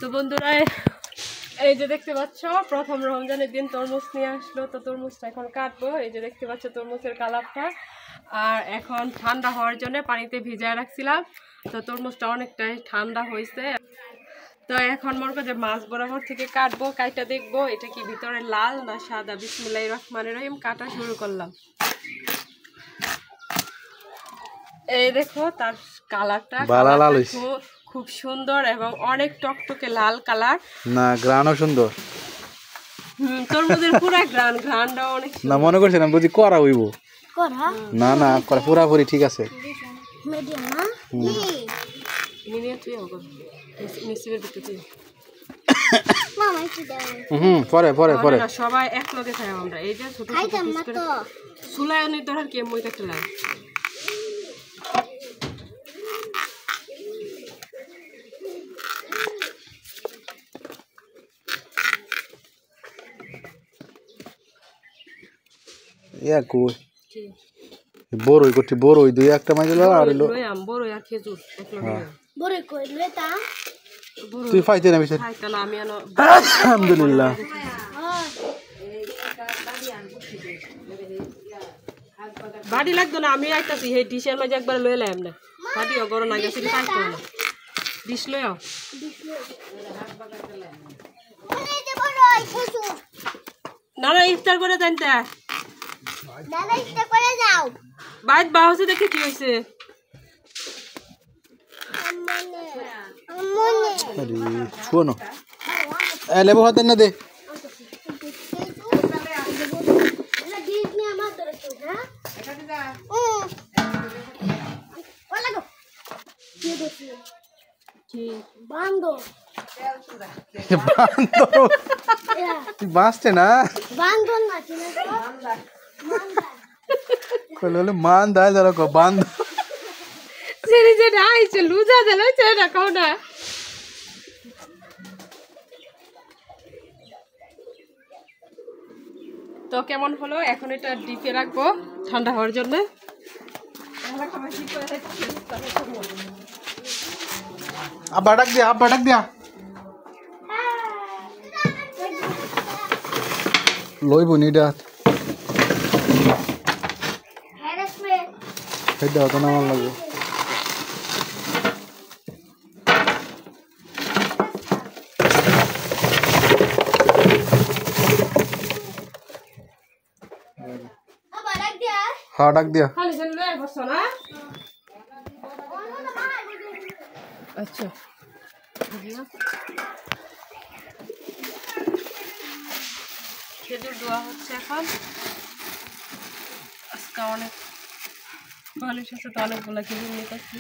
তো বন্ধুরা এই যে দেখতে পাচ্ছ প্রথম রমজানের দিন তরমুজ নিয়ে আসলো, তো তরমুজটা এখন কাটবো। এই যে দেখতে পাচ্ছ তরমুজের কালারটা, আর এখন ঠান্ডা হওয়ার জন্য পানিতে ভিজায় রাখছিলাম, তো তরমুজটা অনেকটাই ঠান্ডা হয়েছে। তো এখন মনে করো যে মাছ বরাবর থেকে কাটবো, কাইটা দেখবো এটা কি ভিতরে লাল না সাদা। বিসমিল্লাহির রহমানির রহিম, কাটা শুরু করলাম। এই দেখো তার কালারটা খুব সুন্দর এবং অনেক টকটকে লাল কালার, না গ্রানও সুন্দর। তরমুজের পুরা গ্রানটা অনেক না মনে করছি না বুঝি করা হইব, না না করা পুরাপুরি ঠিক আছে। পরে পরে পরে সবাই এক লগে খাই আমরা। এই যে ছোট চুলায় ধরার কি মই একটা লাগে। ইয়া কই বড়ই করতে বড়ই দুই একটা মাইল আর হলো বড়ই আর খেজুর এক লগে। বড়ই কই লইতা তুই ফাইতে না বিশেষ খাইতা না আমি আনো। আলহামদুলিল্লাহ বাড়ি লাগতো না, আমি আইতাছি এই ডিশের মাঝে একবার লয়ে লাইম না। বাড়িও গরম না গেছিল পাইতো না, ডিশ লইও না না ইফতার করে জানতে দাদা ইফতার করে যাও। বাইত বাহসে দেখে কি হইছে। শোনো লেবু হাতে না দে বাঁচতে না কইলে মান দায় ধরো বান্ধ সেরি যে আইছে লুজা দিল সেটা খাও না। তো কেমন হলো, এখন এটা ডিপে রাখবো ঠান্ডা হওয়ার জন্য। আব্বা ডাক দিয়া আব্বা ডাক দিয়া লইব নিডা হেডা তো না লাগবে। হ্যাঁ ডাক দিয়া আচ্ছা খেজুর দেওয়া হচ্ছে এখন। আজকে অনেক ভালো সাথে তো অনেকগুলো খেজুর নিতেছি।